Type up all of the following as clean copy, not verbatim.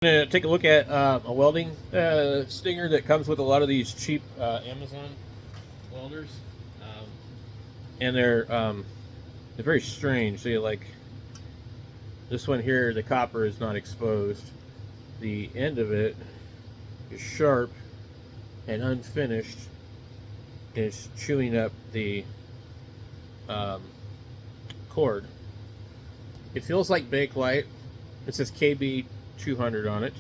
Going to take a look at a welding stinger that comes with a lot of these cheap Amazon welders, and they're very strange. See, like this one here, the copper is not exposed. The end of it is sharp and unfinished, and it's chewing up the cord. It feels like Bakelite. It says KB 200 on it.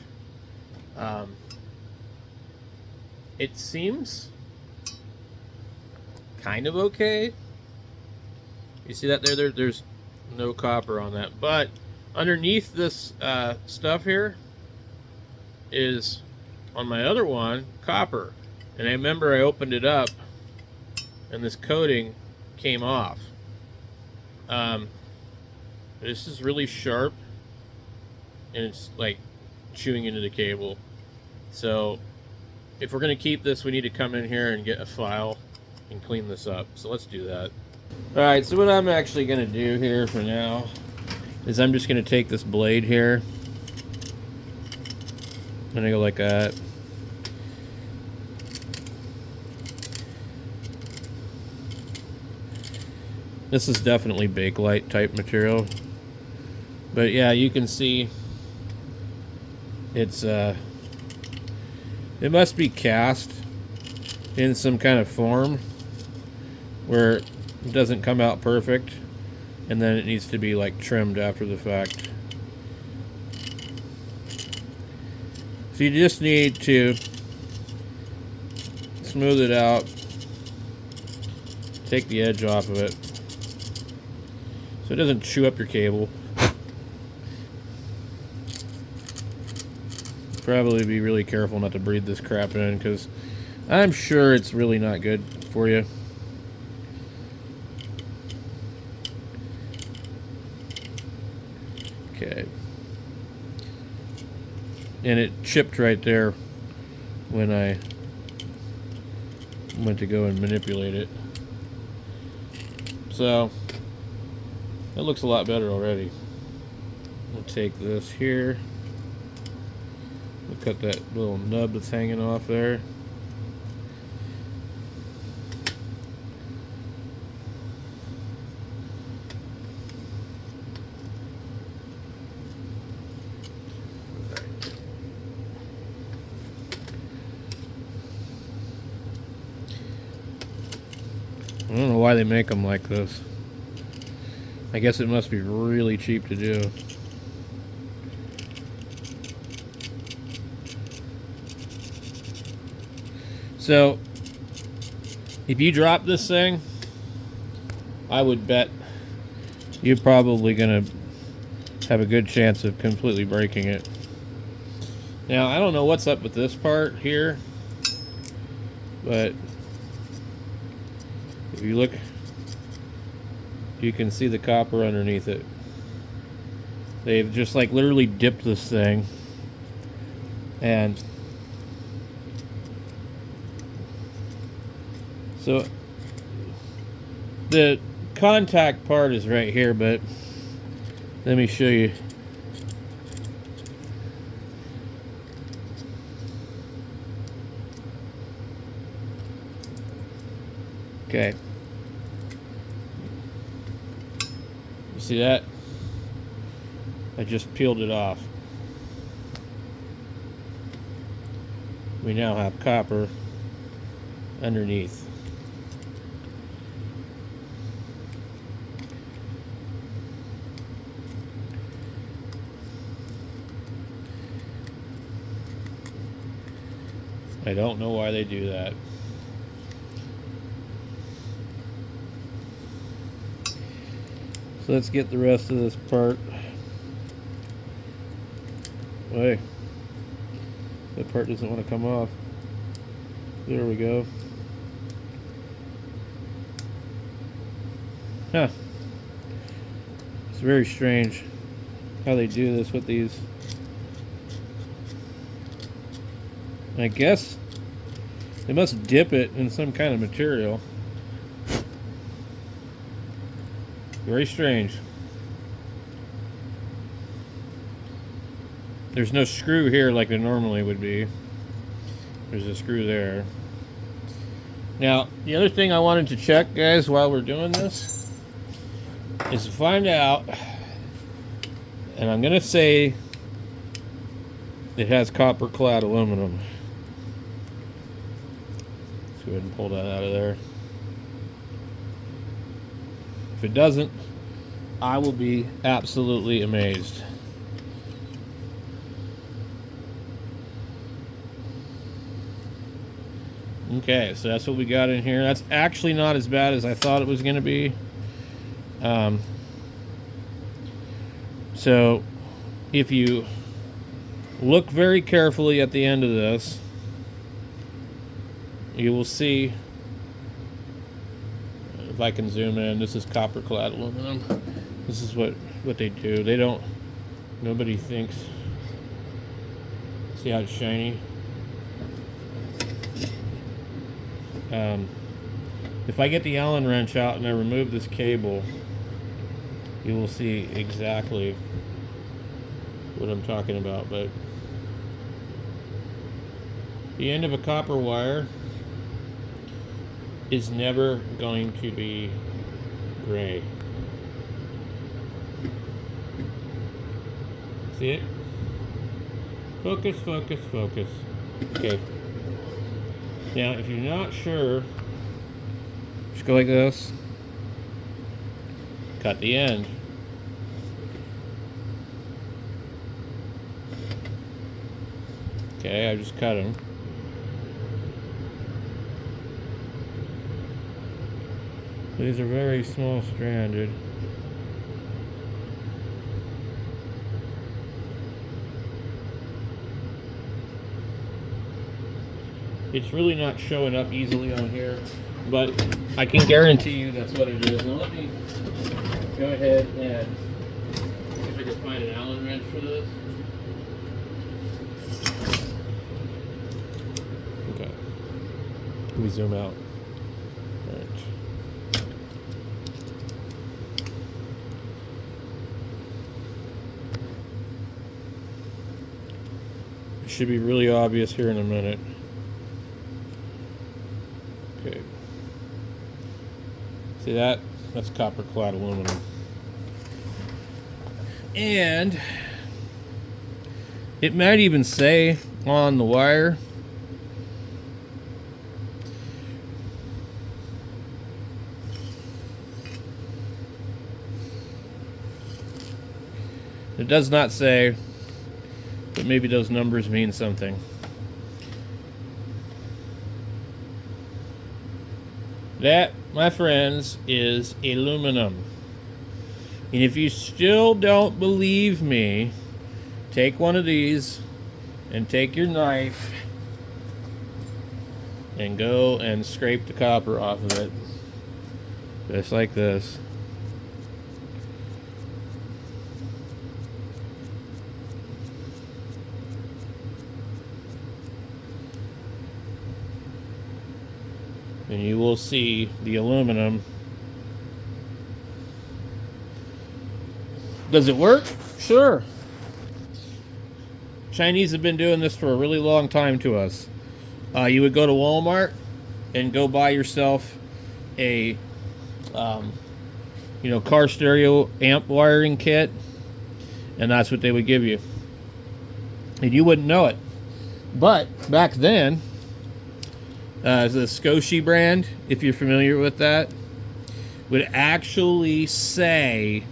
It seems kind of okay. You see that there? There's no copper on that, but underneath this stuff here is, on my other one, copper. And I remember I opened it up and this coating came off. This is really sharp and it's like chewing into the cable. So if we're going to keep this, we need to come in here and get a file and clean this up. So let's do that. Alright, so what I'm actually going to do here for now is I'm just going to take this blade here and I go like that. This is definitely Bakelite type material. But yeah, you can see it's it must be cast in some kind of form where it doesn't come out perfect, and then it needs to be like trimmed after the fact. So you just need to smooth it out, take the edge off of it so it doesn't chew up your cable. Probably be really careful not to breathe this crap in, because I'm sure it's really not good for you. Okay. And it chipped right there when I went to go and manipulate it. So it looks a lot better already. We'll take this here. We'll cut that little nub that's hanging off there. I don't know why they make them like this. I guess it must be really cheap to do. So, if you drop this thing, I would bet you're probably going to have a good chance of completely breaking it. Now, I don't know what's up with this part here, but if you look, you can see the copper underneath it. They've just like literally dipped this thing, and so the contact part is right here, but let me show you. Okay. You see that? I just peeled it off. We now have copper underneath. I don't know why they do that. So let's get the rest of this part. Hey, that part doesn't want to come off. There we go. Huh. It's very strange how they do this with these. I guess they must dip it in some kind of material. Very strange. there's no screw here like there normally would be. There's a screw there. Now, the other thing I wanted to check, guys, while we're doing this, is to find out, and I'm going to say it has copper clad aluminum. Let's go ahead and pull that out of there. If it doesn't, I will be absolutely amazed. Okay, so that's what we got in here. That's actually not as bad as I thought it was going to be. So, if you look very carefully at the end of this, you will see, if I can zoom in, this is copper clad aluminum. This is what they do. They don't, nobody thinks, see how it's shiny? If I get the Allen wrench out and I remove this cable, you will see exactly what I'm talking about. But the end of a copper wire is never going to be gray. See it? Focus, focus, focus. Okay. Now, if you're not sure, just go like this. Cut the end. Okay, I just cut them. These are very small stranded. It's really not showing up easily on here, but I can guarantee you that's what it is. Now let me go ahead and see if I can find an Allen wrench for this. Okay. Let me zoom out. All right. It should be really obvious here in a minute. Okay. See that? That's copper clad aluminum. And it might even say on the wire, it does not say, but maybe those numbers mean something. That, my friends, is aluminum. And if you still don't believe me, take one of these and take your knife and go and scrape the copper off of it. Just like this. And you will see the aluminum. Does it work? Sure. Chinese have been doing this for a really long time to us. You would go to Walmart and go buy yourself a car stereo amp wiring kit, and that's what they would give you. And you wouldn't know it. But back then, the Scotia brand, if you're familiar with that, would actually say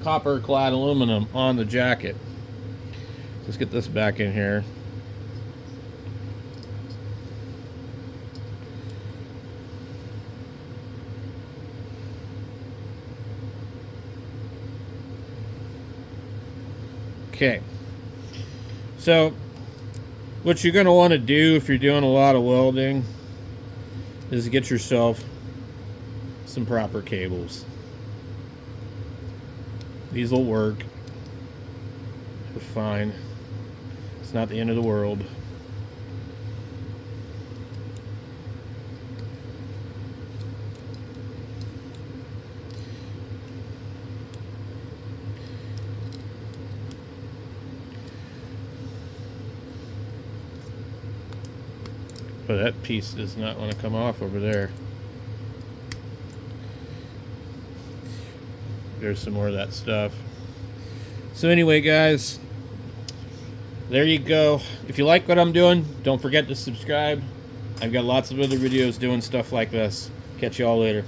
copper clad aluminum on the jacket. Let's get this back in here. Okay, so what you're going to want to do if you're doing a lot of welding is get yourself some proper cables. These will work. They're fine. It's not the end of the world. But that piece does not want to come off over there. There's some more of that stuff. So anyway, guys, there you go. If you like what I'm doing, don't forget to subscribe. I've got lots of other videos doing stuff like this. Catch you all later.